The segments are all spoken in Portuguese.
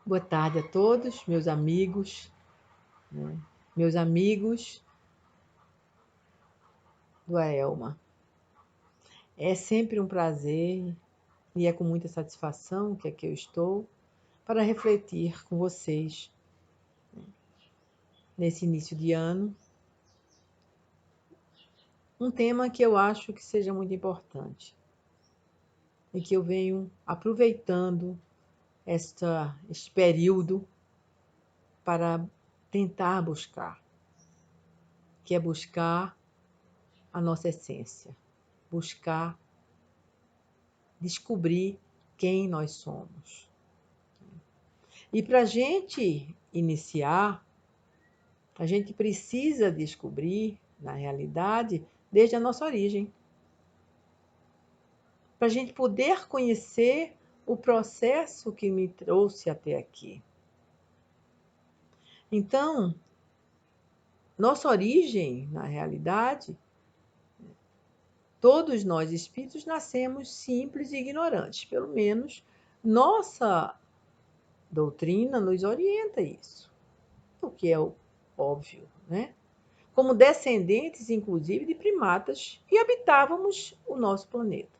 Boa tarde a todos, né? Meus amigos do Aelma. É sempre um prazer e é com muita satisfação que aqui eu estou para refletir com vocês nesse início de ano um tema que eu acho que seja muito importante e que eu venho aproveitando este período para tentar buscar, que é buscar a nossa essência, buscar descobrir quem nós somos. E para a gente iniciar, a gente precisa descobrir, na realidade, desde a nossa origem. Para a gente poder conhecer o processo que me trouxe até aqui. Então, nossa origem, na realidade, todos nós espíritos nascemos simples e ignorantes. Pelo menos nossa doutrina nos orienta isso, o que é óbvio, né? Como descendentes, inclusive, de primatas que habitávamos o nosso planeta.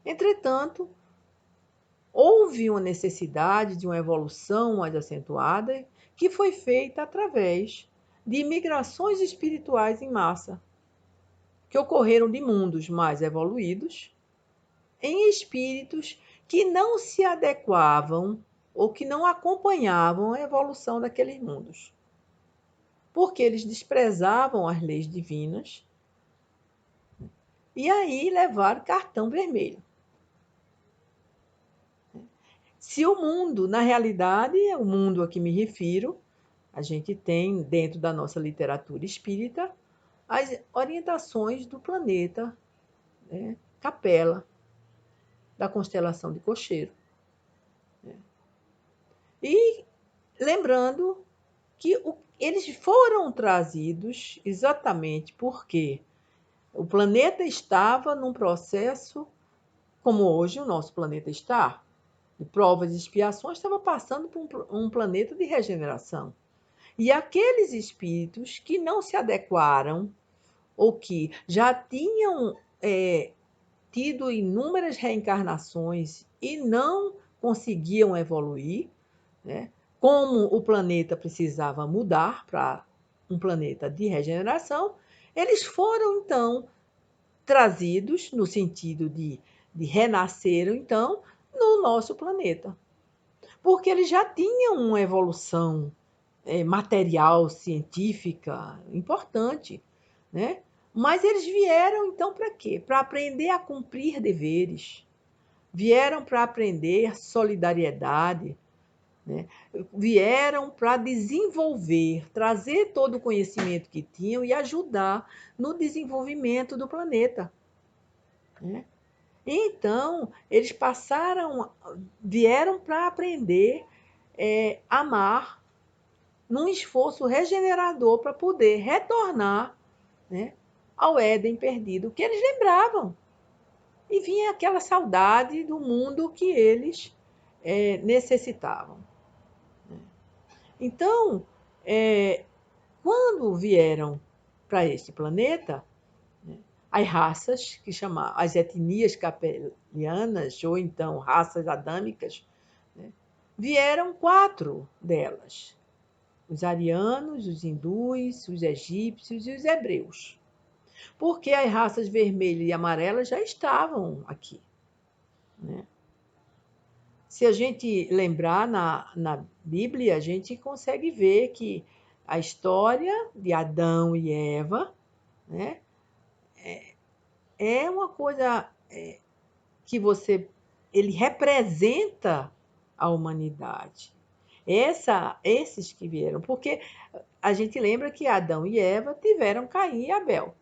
Entretanto, houve uma necessidade de uma evolução mais acentuada que foi feita através de migrações espirituais em massa, que ocorreram de mundos mais evoluídos em espíritos que não se adequavam ou que não acompanhavam a evolução daqueles mundos, porque eles desprezavam as leis divinas e aí levaram cartão vermelho. Se o mundo, na realidade, é o mundo a que me refiro, a gente tem dentro da nossa literatura espírita as orientações do planeta, né, Capela, da constelação de Cocheiro. E lembrando que eles foram trazidos exatamente porque o planeta estava num processo como hoje o nosso planeta está, de provas e expiações, estava passando por um planeta de regeneração. E aqueles espíritos que não se adequaram, ou que já tinham tido inúmeras reencarnações e não conseguiam evoluir, né? Como o planeta precisava mudar para um planeta de regeneração, eles foram, então, trazidos no sentido de renasceram, então, no nosso planeta. Porque eles já tinham uma evolução material, científica, importante, né? Mas eles vieram, então, para quê? Para aprender a cumprir deveres. Vieram para aprender solidariedade, né? Vieram para desenvolver, trazer todo o conhecimento que tinham e ajudar no desenvolvimento do planeta, né? Então, eles vieram para aprender a amar num esforço regenerador para poder retornar, né, ao Éden perdido, que eles lembravam. E vinha aquela saudade do mundo que eles necessitavam. Então, quando vieram para este planeta, as raças, que chamam as etnias capelianas, ou então raças adâmicas, né, vieram 4 delas: os arianos, os hindus, os egípcios e os hebreus. Porque as raças vermelha e amarela já estavam aqui, né? Se a gente lembrar na Bíblia, a gente consegue ver que a história de Adão e Eva, né, é uma coisa que ele representa a humanidade. Esses que vieram, porque a gente lembra que Adão e Eva tiveram Caim e Abel.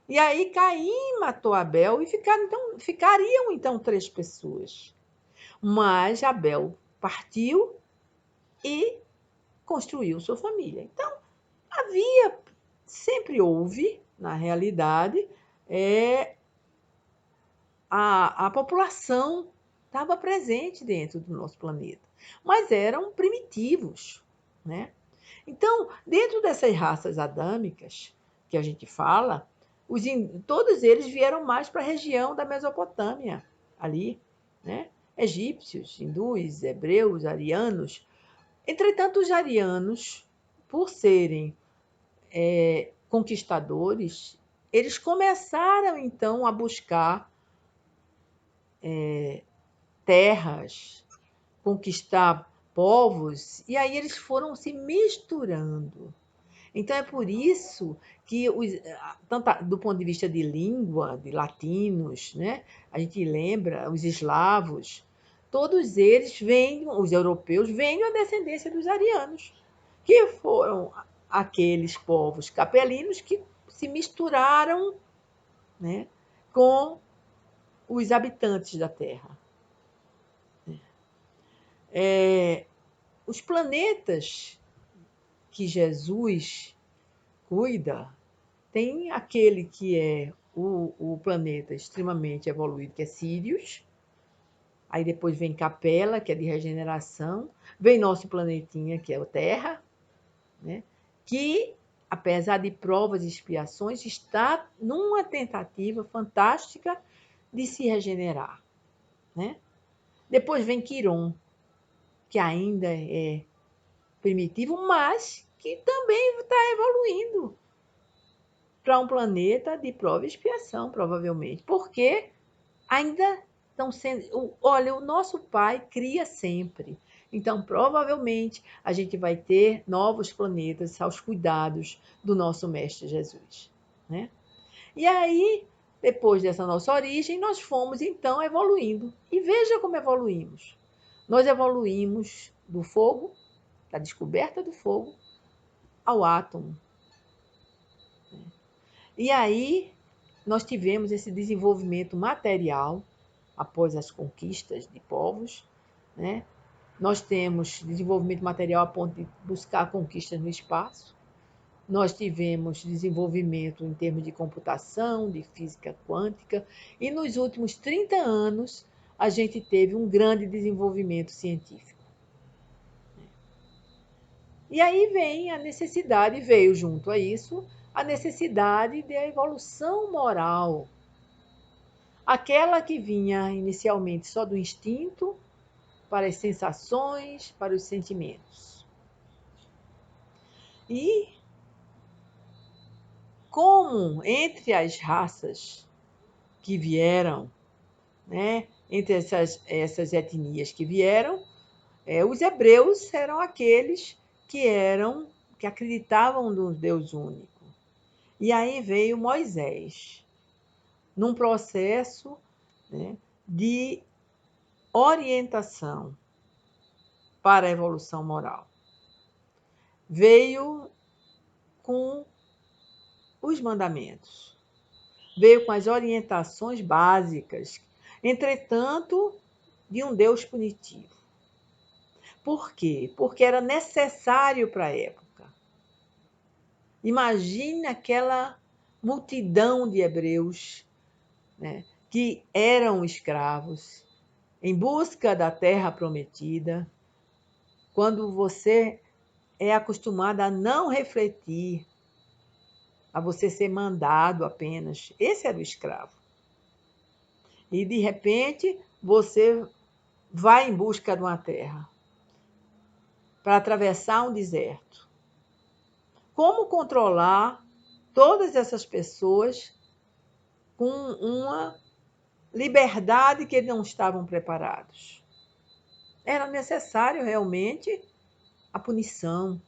E aí Caim matou Abel e ficariam então 3 pessoas. Mas Abel partiu e construiu sua família. Então, sempre houve, na realidade, a população estava presente dentro do nosso planeta, mas eram primitivos, né? Então, dentro dessas raças adâmicas que a gente fala, todos eles vieram mais para a região da Mesopotâmia, ali, né? Egípcios, hindus, hebreus, arianos. Entretanto, os arianos, por serem conquistadores, eles começaram então a buscar terras, conquistar povos, e aí eles foram se misturando. Então é por isso que, tanto do ponto de vista de língua, de latinos, né? A gente lembra os eslavos, todos eles vêm, os europeus, vêm da descendência dos arianos, que foram aqueles povos capelinos que se misturaram, né, com os habitantes da Terra. Os planetas que Jesus cuida, tem aquele que é o planeta extremamente evoluído, que é Sirius. Aí depois vem Capela, que é de regeneração. Vem nosso planetinha, que é o Terra, né? Que, apesar de provas e expiações, está numa tentativa fantástica de se regenerar, né? Depois vem Quiron, que ainda é primitivo, mas que também está evoluindo para um planeta de prova e expiação, provavelmente, porque ainda estão sendo. Olha, o nosso Pai cria sempre. Então, provavelmente, a gente vai ter novos planetas aos cuidados do nosso Mestre Jesus, né? E aí, depois dessa nossa origem, nós fomos então evoluindo. E veja como evoluímos. Nós evoluímos do fogo, da descoberta do fogo, ao átomo. E aí, nós tivemos esse desenvolvimento material após as conquistas de povos, né? Nós temos desenvolvimento material a ponto de buscar conquistas no espaço. Nós tivemos desenvolvimento em termos de computação, de física quântica, e nos últimos 30 anos a gente teve um grande desenvolvimento científico. E aí vem a necessidade, veio junto a isso, a necessidade da evolução moral. Aquela que vinha inicialmente só do instinto, para as sensações, para os sentimentos. E como entre as raças que vieram, né, entre essas etnias que vieram, os hebreus eram aqueles que acreditavam no Deus único. E aí veio Moisés, num processo, né, de orientação para a evolução moral. Veio com os mandamentos, veio com as orientações básicas, entretanto, de um Deus punitivo. Por quê? Porque era necessário para a época. Imagine aquela multidão de hebreus, né, que eram escravos, em busca da terra prometida. Quando você é acostumado a não refletir, a você ser mandado apenas, esse era o escravo. E de repente você vai em busca de uma terra para atravessar um deserto. Como controlar todas essas pessoas com uma liberdade que eles não estavam preparados? Era necessário realmente a punição,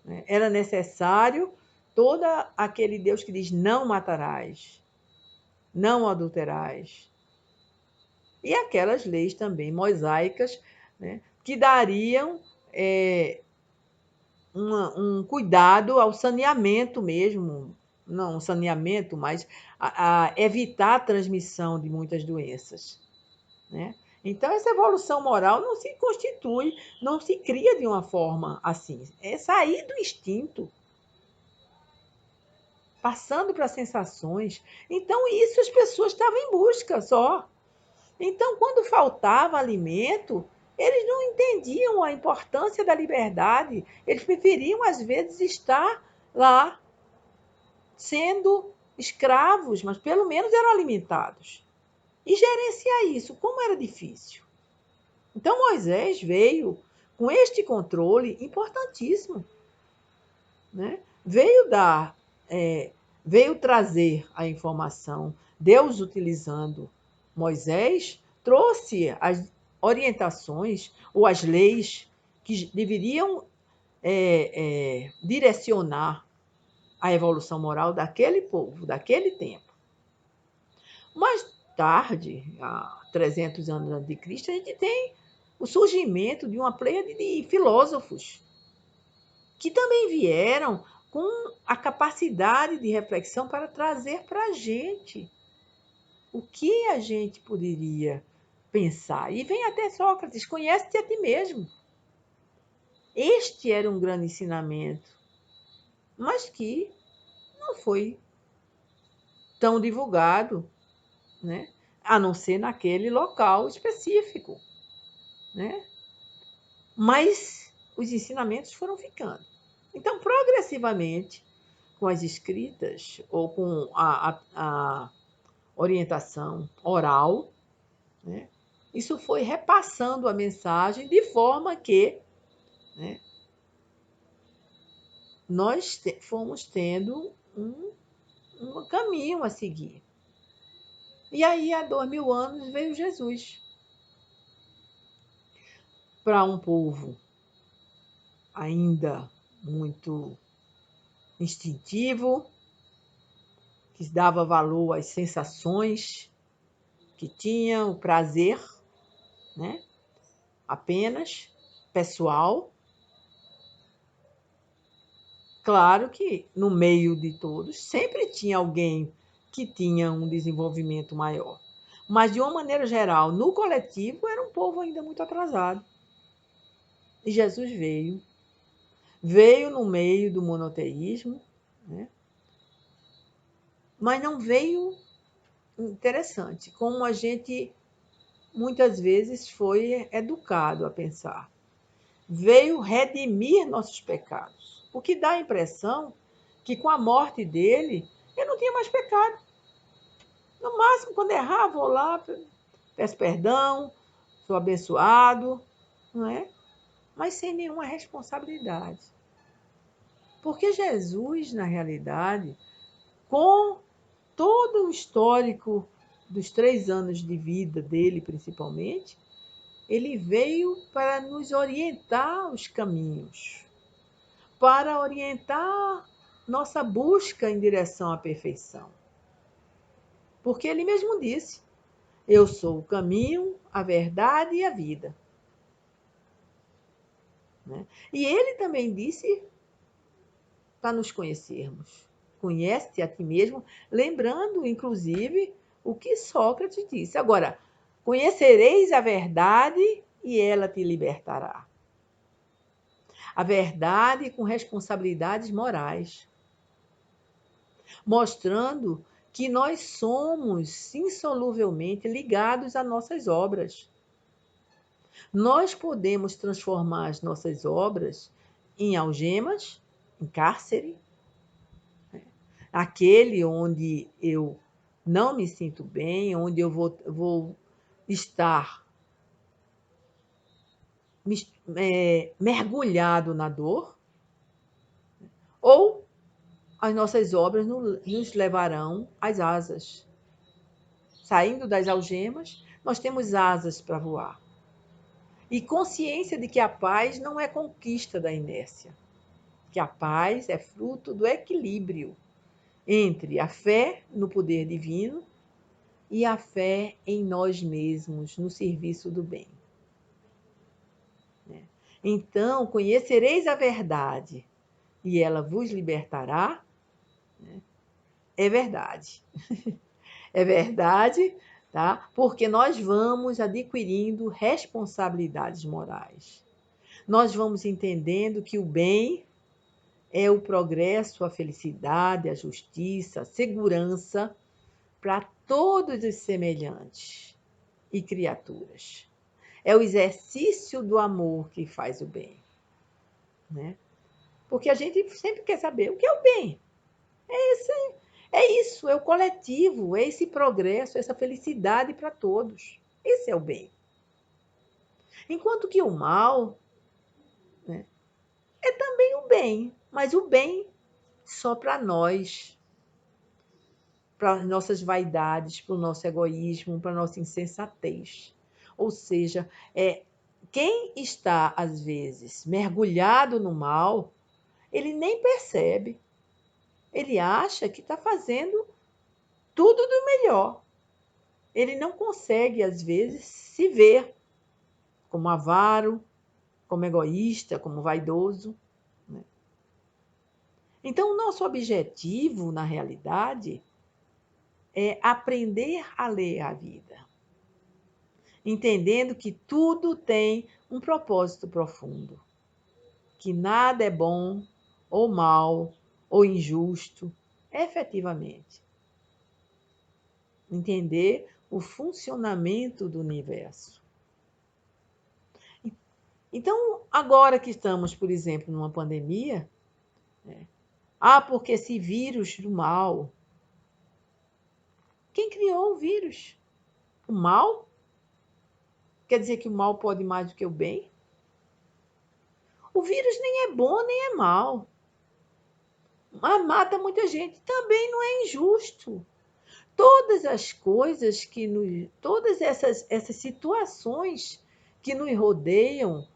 né? Era necessário todo aquele Deus que diz: não matarás, não adulterás. E aquelas leis também mosaicas, né, que dariam um cuidado ao saneamento mesmo, não saneamento, mas a evitar a transmissão de muitas doenças, né? Então, essa evolução moral não se constitui, não se cria de uma forma assim. É sair do instinto, passando para sensações. Então, isso as pessoas estavam em busca só. Então, quando faltava alimento, eles não entendiam a importância da liberdade. Eles preferiam, às vezes, estar lá sendo escravos, mas pelo menos eram alimentados. E gerenciar isso, como era difícil. Então, Moisés veio com este controle importantíssimo, né? Veio trazer a informação. Deus, utilizando Moisés, trouxe as orientações ou as leis que deveriam direcionar a evolução moral daquele povo, daquele tempo. Mais tarde, há 300 anos antes de Cristo, a gente tem o surgimento de uma pleiade de filósofos que também vieram com a capacidade de reflexão para trazer para a gente o que a gente poderia pensar. E vem até Sócrates, conhece-te a ti mesmo. Este era um grande ensinamento, mas que não foi tão divulgado, né? A não ser naquele local específico, né? Mas os ensinamentos foram ficando. Então, progressivamente, com as escritas ou com a orientação oral, né, isso foi repassando a mensagem de forma que, né, nós fomos tendo um caminho a seguir. E aí, há 2000 anos, veio Jesus para um povo ainda muito instintivo, que dava valor às sensações que tinha, o prazer, né? Apenas pessoal. Claro que no meio de todos sempre tinha alguém que tinha um desenvolvimento maior. Mas, de uma maneira geral, no coletivo, era um povo ainda muito atrasado. E Jesus veio no meio do monoteísmo, né? Mas não veio, interessante, como a gente muitas vezes foi educado a pensar. Veio redimir nossos pecados, o que dá a impressão que com a morte dele, eu não tinha mais pecado. No máximo, quando errar, vou lá, peço perdão, sou abençoado, não é? Mas sem nenhuma responsabilidade. Porque Jesus, na realidade, com todo o histórico dos 3 anos de vida dele, principalmente, ele veio para nos orientar os caminhos, para orientar nossa busca em direção à perfeição. Porque ele mesmo disse: eu sou o caminho, a verdade e a vida. Né? E ele também disse para nos conhecermos. Conhece-te a ti mesmo, lembrando, inclusive, o que Sócrates disse. Agora, conhecereis a verdade e ela te libertará. A verdade com responsabilidades morais, mostrando que nós somos insoluvelmente ligados a nossas obras. Nós podemos transformar as nossas obras em algemas, em cárcere, aquele onde eu não me sinto bem, onde eu vou estar mergulhado na dor, ou as nossas obras nos levarão às asas. Saindo das algemas, nós temos asas para voar. E consciência de que a paz não é conquista da inércia, que a paz é fruto do equilíbrio entre a fé no poder divino e a fé em nós mesmos, no serviço do bem. Então, conhecereis a verdade e ela vos libertará. É verdade. É verdade, tá? Porque nós vamos adquirindo responsabilidades morais. Nós vamos entendendo que o bem é o progresso, a felicidade, a justiça, a segurança para todos os semelhantes. e criaturas. É o exercício do amor que faz o bem, né? Porque a gente sempre quer saber o que é o bem. É isso, é o coletivo, é esse progresso, essa felicidade para todos. Esse é o bem. Enquanto que o mal, né, é também o bem, mas o bem só para nós, para as nossas vaidades, para o nosso egoísmo, para a nossa insensatez. Ou seja, quem está, às vezes, mergulhado no mal, ele nem percebe. Ele acha que está fazendo tudo do melhor. Ele não consegue, às vezes, se ver como avaro, como egoísta, como vaidoso, né? Então, o nosso objetivo, na realidade, é aprender a ler a vida, entendendo que tudo tem um propósito profundo, que nada é bom ou mal ou injusto, efetivamente. Entender o funcionamento do universo. Então, agora que estamos, por exemplo, numa pandemia, porque esse vírus do mal. Quem criou o vírus? O mal? Quer dizer que o mal pode mais do que o bem? O vírus nem é bom nem é mal. Mas mata muita gente. Também não é injusto. Todas as coisas que nos. Todas essas situações que nos rodeiam,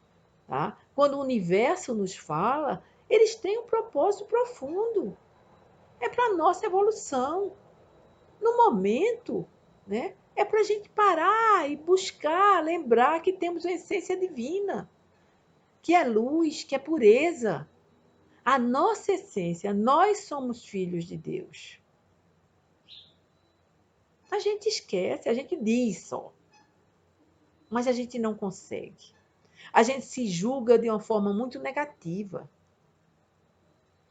tá? Quando o universo nos fala, eles têm um propósito profundo. É para a nossa evolução. No momento, né? É para a gente parar e buscar, lembrar que temos uma essência divina, que é luz, que é pureza. A nossa essência, nós somos filhos de Deus. A gente esquece, a gente diz só, mas a gente não consegue. A gente se julga de uma forma muito negativa.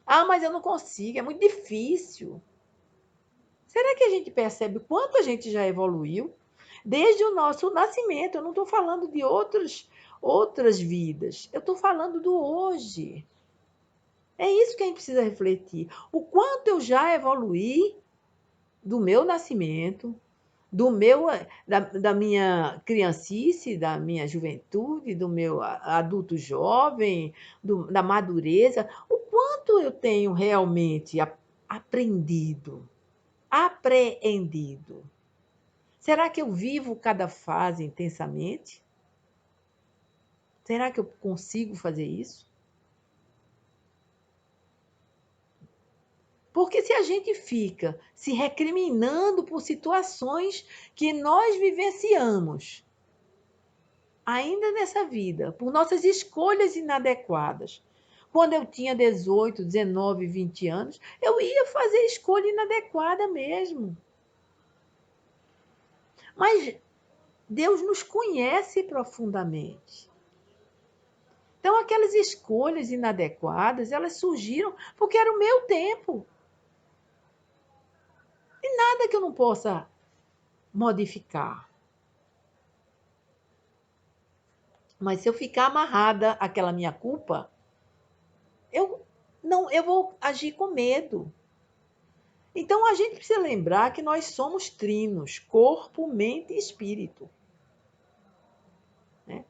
Mas eu não consigo, é muito difícil. Será que a gente percebe o quanto a gente já evoluiu? Desde o nosso nascimento, eu não estou falando de outras vidas, eu estou falando do hoje. É isso que a gente precisa refletir. O quanto eu já evoluí do meu nascimento, da minha criancice, da minha juventude, do meu adulto jovem, da madureza, o quanto eu tenho realmente aprendido, apreendido. Será que eu vivo cada fase intensamente? Será que eu consigo fazer isso? Porque se a gente fica se recriminando por situações que nós vivenciamos, ainda nessa vida, por nossas escolhas inadequadas. Quando eu tinha 18, 19, 20 anos, eu ia fazer escolha inadequada mesmo. Mas Deus nos conhece profundamente. Então, aquelas escolhas inadequadas, elas surgiram porque era o meu tempo. E nada que eu não possa modificar. Mas se eu ficar amarrada àquela minha culpa, eu vou agir com medo. Então, a gente precisa lembrar que nós somos trinos, corpo, mente e espírito. Né?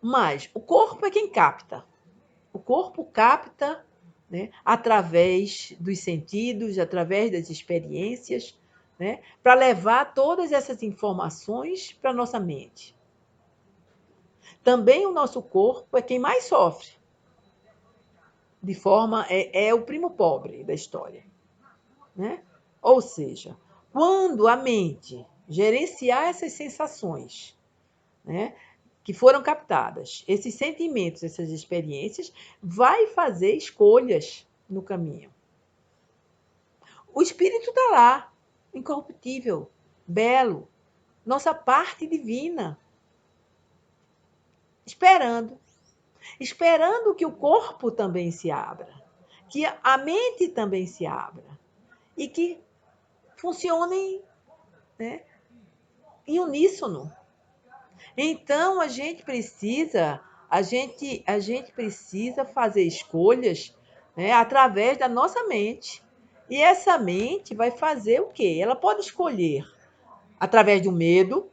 Mas o corpo é quem capta. O corpo capta, né, através dos sentidos, através das experiências, né, para levar todas essas informações para a nossa mente. Também o nosso corpo é quem mais sofre. De forma, é o primo pobre da história. Né? Ou seja, quando a mente gerenciar essas sensações, né, que foram captadas, esses sentimentos, essas experiências, vai fazer escolhas no caminho. O espírito está lá, incorruptível, belo, nossa parte divina, esperando. Esperando que o corpo também se abra, que a mente também se abra e que funcionem, né, em uníssono. Então, a gente precisa fazer escolhas, né, através da nossa mente. E essa mente vai fazer o quê? Ela pode escolher através do medo,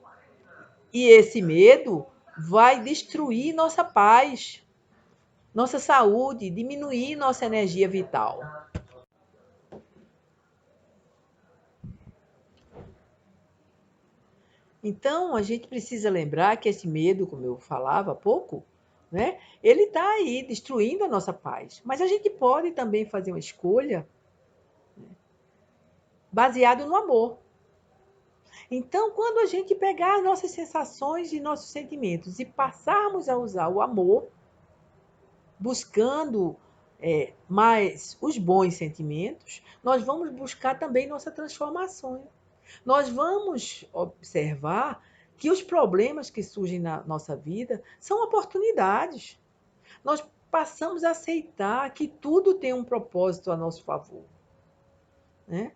e esse medo vai destruir nossa paz, nossa saúde, diminuir nossa energia vital. Então, a gente precisa lembrar que esse medo, como eu falava há pouco, né, ele está aí destruindo a nossa paz. Mas a gente pode também fazer uma escolha baseada no amor. Então, quando a gente pegar nossas sensações e nossos sentimentos e passarmos a usar o amor, buscando mais os bons sentimentos, nós vamos buscar também nossa transformação. Nós vamos observar que os problemas que surgem na nossa vida são oportunidades. Nós passamos a aceitar que tudo tem um propósito a nosso favor, né?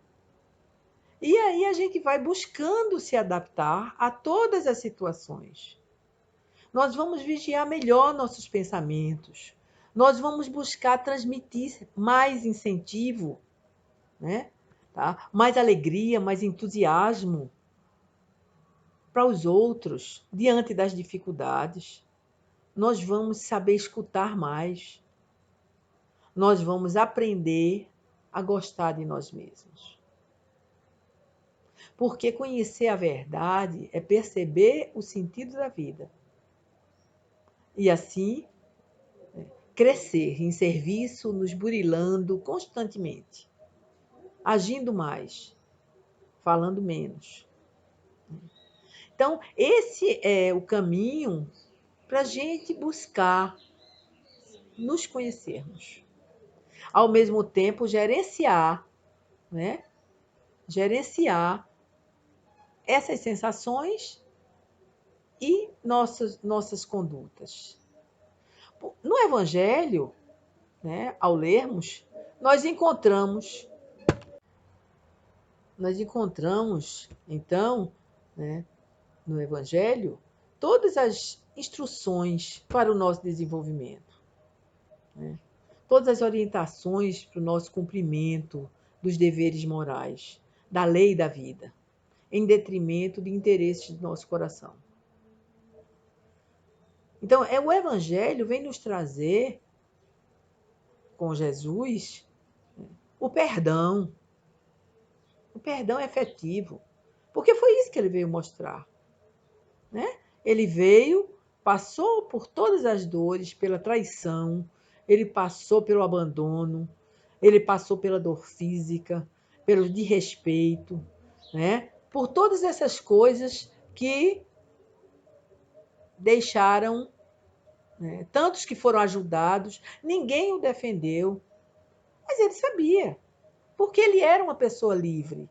E aí a gente vai buscando se adaptar a todas as situações. Nós vamos vigiar melhor nossos pensamentos. Nós vamos buscar transmitir mais incentivo, né? Tá? Mais alegria, mais entusiasmo para os outros diante das dificuldades. Nós vamos saber escutar mais. Nós vamos aprender a gostar de nós mesmos. Porque conhecer a verdade é perceber o sentido da vida. E assim, crescer em serviço, nos burilando constantemente, agindo mais, falando menos. Então, esse é o caminho para a gente buscar nos conhecermos. Ao mesmo tempo, gerenciar, né? Gerenciar essas sensações e nossas condutas. No Evangelho, né, ao lermos, nós encontramos, então, né, no Evangelho, todas as instruções para o nosso desenvolvimento, né? Todas as orientações para o nosso cumprimento dos deveres morais, da lei da vida, em detrimento de interesses do nosso coração. Então, o Evangelho vem nos trazer, com Jesus, o perdão. O perdão efetivo. Porque foi isso que ele veio mostrar, né? Ele veio, passou por todas as dores, pela traição, ele passou pelo abandono, ele passou pela dor física, pelo desrespeito, né? Por todas essas coisas que deixaram, né, tantos que foram ajudados, ninguém o defendeu, mas ele sabia, porque ele era uma pessoa livre.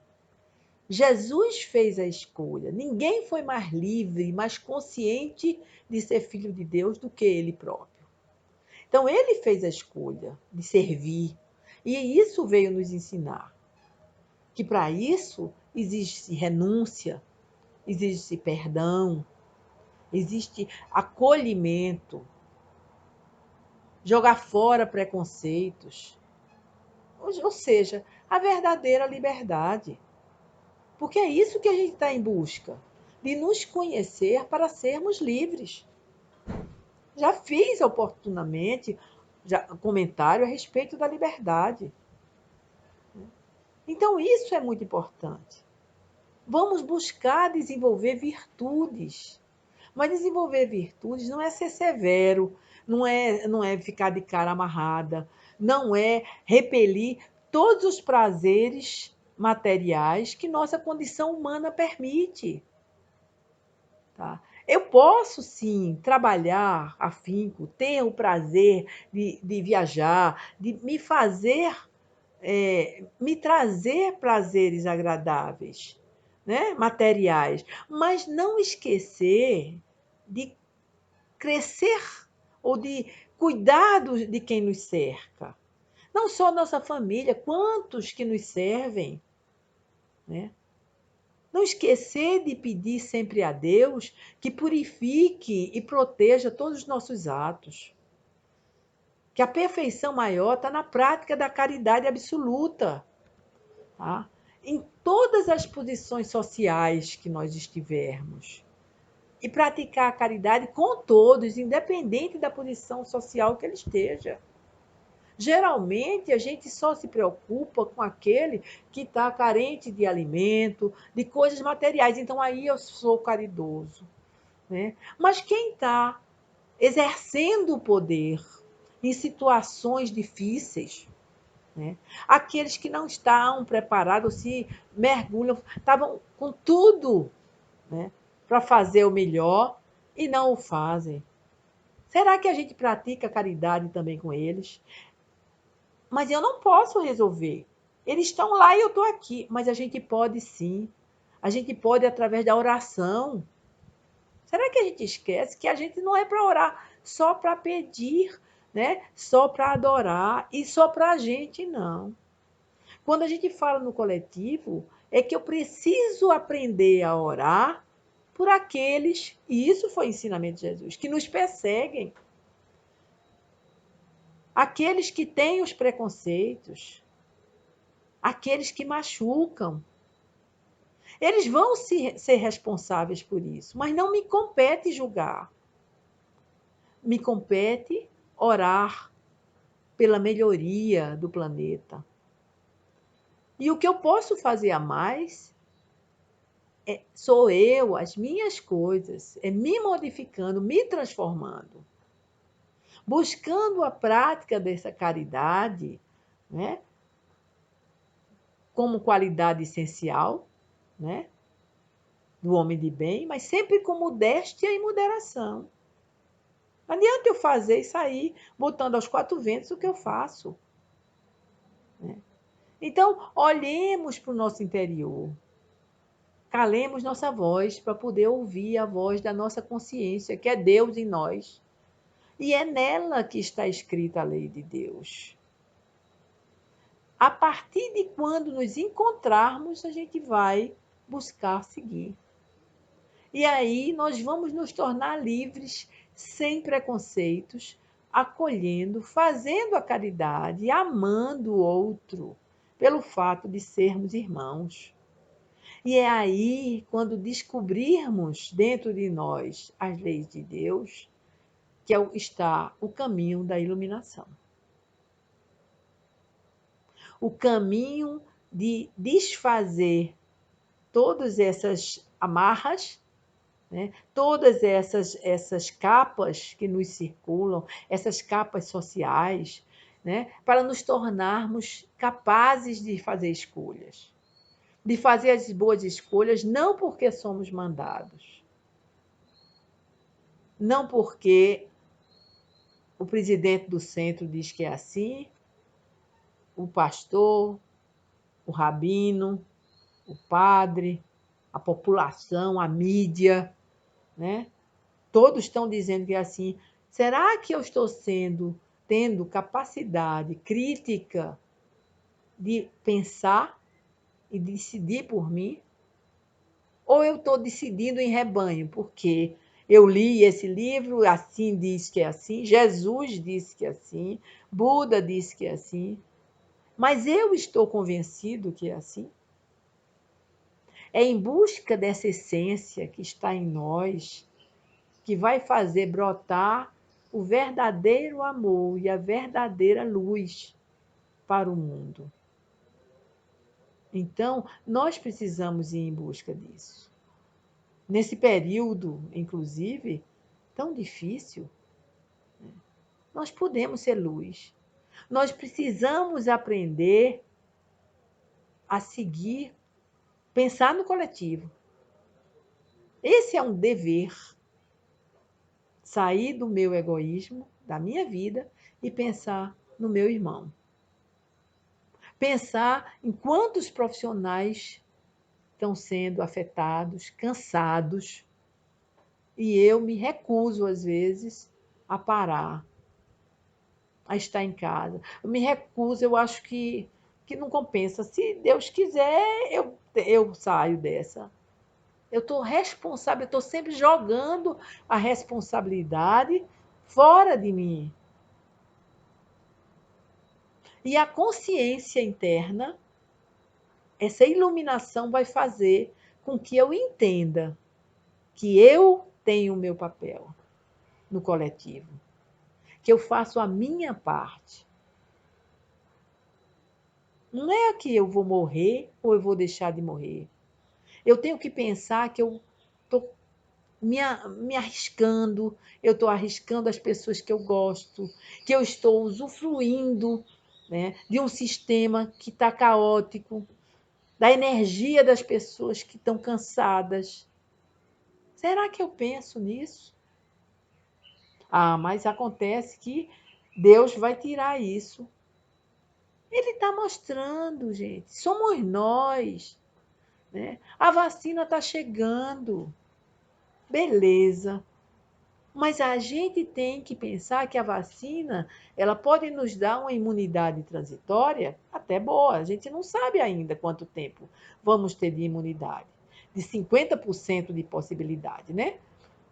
Jesus fez a escolha. Ninguém foi mais livre, mais consciente de ser filho de Deus do que ele próprio. Então, ele fez a escolha de servir. E isso veio nos ensinar. Que para isso existe renúncia, existe perdão, existe acolhimento, jogar fora preconceitos. Ou seja, a verdadeira liberdade. Porque é isso que a gente está em busca, de nos conhecer para sermos livres. Já fiz oportunamente comentário a respeito da liberdade. Então, isso é muito importante. Vamos buscar desenvolver virtudes. Mas desenvolver virtudes não é ser severo, não é ficar de cara amarrada, não é repelir todos os prazeres materiais que nossa condição humana permite. Tá? Eu posso, sim, trabalhar afinco, ter o prazer de viajar, de me fazer, me trazer prazeres agradáveis, né? Materiais, mas não esquecer de crescer ou de cuidar de quem nos cerca. Não só nossa família, quantos que nos servem, né? Não esquecer de pedir sempre a Deus que purifique e proteja todos os nossos atos. Que a perfeição maior está na prática da caridade absoluta. Tá? Em todas as posições sociais que nós estivermos. E praticar a caridade com todos, independente da posição social que ele esteja. Geralmente, a gente só se preocupa com aquele que está carente de alimento, de coisas materiais. Então, aí eu sou caridoso. Né? Mas quem está exercendo o poder em situações difíceis, né? Aqueles que não estão preparados, se mergulham, estavam com tudo, né, para fazer o melhor e não o fazem. Será que a gente pratica caridade também com eles? Mas eu não posso resolver. Eles estão lá e eu estou aqui. Mas a gente pode sim. A gente pode através da oração. Será que a gente esquece que a gente não é para orar só para pedir, né? Só para adorar e só para a gente, não. Quando a gente fala no coletivo, é que eu preciso aprender a orar por aqueles, e isso foi ensinamento de Jesus, que nos perseguem. Aqueles que têm os preconceitos, aqueles que machucam. Eles vão ser responsáveis por isso, mas não me compete julgar. Me compete orar pela melhoria do planeta. E o que eu posso fazer a mais sou eu, as minhas coisas, é me modificando, me transformando. Buscando a prática dessa caridade, né, como qualidade essencial, né, do homem de bem, mas sempre com modéstia e moderação. Não adianta eu fazer e sair botando aos quatro ventos o que eu faço. Né? Então, olhemos para o nosso interior. Calemos nossa voz para poder ouvir a voz da nossa consciência, que é Deus em nós. E é nela que está escrita a lei de Deus. A partir de quando nos encontrarmos, a gente vai buscar seguir. E aí nós vamos nos tornar livres, sem preconceitos, acolhendo, fazendo a caridade, amando o outro, pelo fato de sermos irmãos. E é aí, quando descobrirmos dentro de nós as leis de Deus, que está o caminho da iluminação. O caminho de desfazer todas essas amarras, né? Todas essas capas que nos circulam, essas capas sociais, né? Para nos tornarmos capazes de fazer escolhas. De fazer as boas escolhas, não porque somos mandados, não porque o presidente do centro diz que é assim, o pastor, o rabino, o padre, a população, a mídia, né? Todos estão dizendo que é assim. Será que eu estou tendo capacidade crítica de pensar e decidir por mim? Ou eu estou decidindo em rebanho, porque eu li esse livro, assim diz que é assim, Jesus disse que é assim, Buda disse que é assim, mas eu estou convencido que é assim? É em busca dessa essência que está em nós que vai fazer brotar o verdadeiro amor e a verdadeira luz para o mundo. Então, nós precisamos ir em busca disso. Nesse período, inclusive, tão difícil, nós podemos ser luz. Nós precisamos aprender a seguir, pensar no coletivo. Esse é um dever. Sair do meu egoísmo, da minha vida, e pensar no meu irmão. Pensar em quantos profissionais estão sendo afetados, cansados, e eu me recuso, às vezes, a parar, a estar em casa. Eu me recuso, eu acho que não compensa. Se Deus quiser, eu saio dessa. Eu estou responsável, eu estou sempre jogando a responsabilidade fora de mim. E a consciência interna, essa iluminação vai fazer com que eu entenda que eu tenho o meu papel no coletivo, que eu faço a minha parte. Não é que eu vou morrer ou eu vou deixar de morrer. Eu tenho que pensar que eu estou me arriscando, eu estou arriscando as pessoas que eu gosto, que eu estou usufruindo, né, de um sistema que está caótico, da energia das pessoas que estão cansadas. Será que eu penso nisso? Ah, mas acontece que Deus vai tirar isso. Ele está mostrando, gente. Somos nós, né? A vacina está chegando. Beleza. Mas a gente tem que pensar que a vacina, ela pode nos dar uma imunidade transitória até boa. A gente não sabe ainda quanto tempo vamos ter de imunidade. De 50% de possibilidade, né?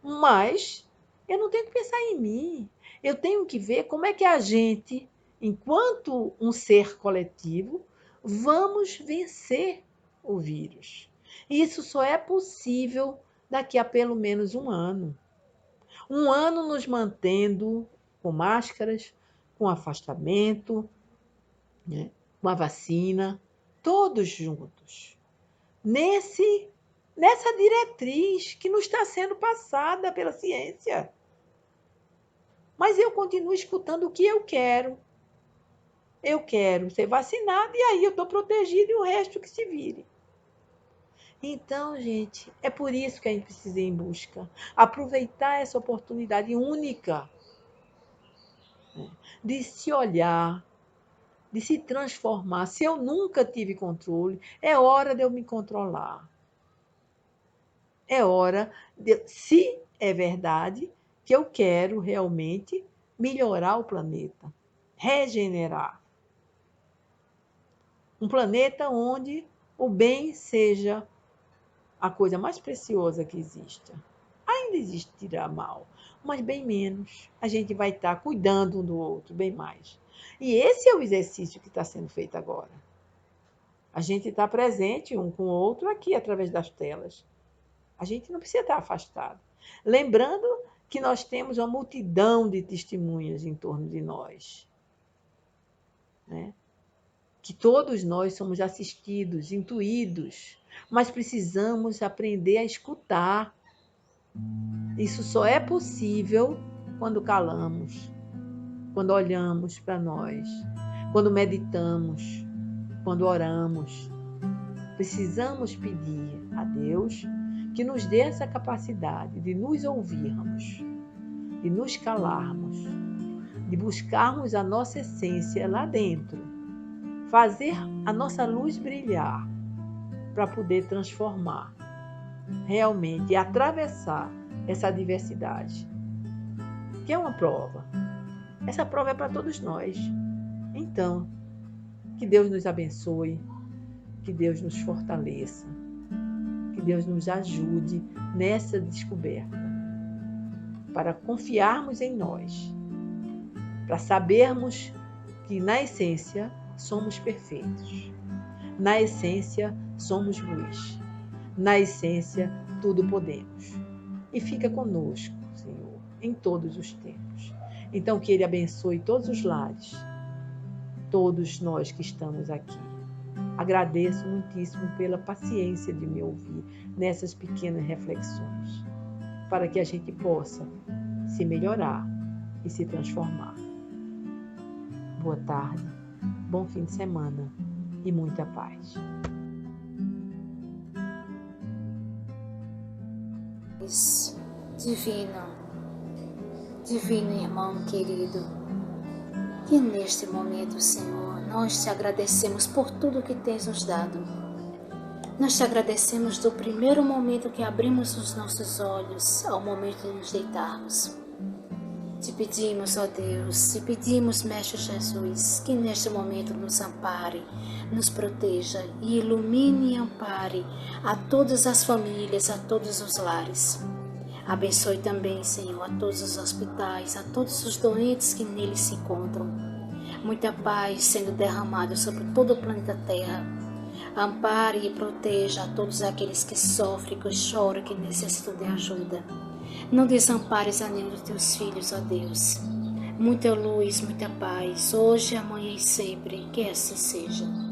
Mas eu não tenho que pensar em mim. Eu tenho que ver como é que a gente, enquanto um ser coletivo, vamos vencer o vírus. E isso só é possível daqui a pelo menos um ano. Um ano nos mantendo com máscaras, com afastamento, né? Com a vacina, todos juntos. Nessa diretriz que nos está sendo passada pela ciência. Mas eu continuo escutando o que eu quero. Eu quero ser vacinado e aí eu estou protegido e o resto que se vire. Então, gente, é por isso que a gente precisa ir em busca. Aproveitar essa oportunidade única, né, de se olhar, de se transformar. Se eu nunca tive controle, é hora de eu me controlar. É hora se é verdade que eu quero realmente melhorar o planeta, regenerar. Um planeta onde o bem seja a coisa mais preciosa que exista. Ainda existirá mal, mas bem menos. A gente vai estar cuidando um do outro, bem mais. E esse é o exercício que está sendo feito agora. A gente está presente um com o outro aqui através das telas. A gente não precisa estar afastado. Lembrando que nós temos uma multidão de testemunhas em torno de nós, né? Que todos nós somos assistidos, intuídos, mas precisamos aprender a escutar. Isso só é possível quando calamos, quando olhamos para nós, quando meditamos, quando oramos. Precisamos pedir a Deus que nos dê essa capacidade de nos ouvirmos, de nos calarmos, de buscarmos a nossa essência lá dentro, fazer a nossa luz brilhar para poder transformar realmente e atravessar essa diversidade, que é uma prova. Essa prova é para todos nós. Então, que Deus nos abençoe, que Deus nos fortaleça, que Deus nos ajude nessa descoberta, para confiarmos em nós, para sabermos que na essência somos perfeitos, na essência somos luz, na essência tudo podemos. E fica conosco, Senhor, em todos os tempos. Então que Ele abençoe todos os lares, todos nós que estamos aqui. Agradeço muitíssimo pela paciência de me ouvir nessas pequenas reflexões, para que a gente possa se melhorar e se transformar. Boa tarde, bom fim de semana e muita paz. Divino irmão querido, que neste momento, Senhor, nós te agradecemos por tudo que tens nos dado. Nós te agradecemos do primeiro momento que abrimos os nossos olhos ao momento de nos deitarmos. Te pedimos, ó Deus, te pedimos, Mestre Jesus, que neste momento nos ampare, nos proteja e ilumine e ampare a todas as famílias, a todos os lares. Abençoe também, Senhor, a todos os hospitais, a todos os doentes que neles se encontram. Muita paz sendo derramada sobre todo o planeta Terra. Ampare e proteja a todos aqueles que sofrem, que choram, que necessitam de ajuda. Não desampares a nenhum dos teus filhos, ó Deus. Muita luz, muita paz, hoje, amanhã e sempre, que assim seja.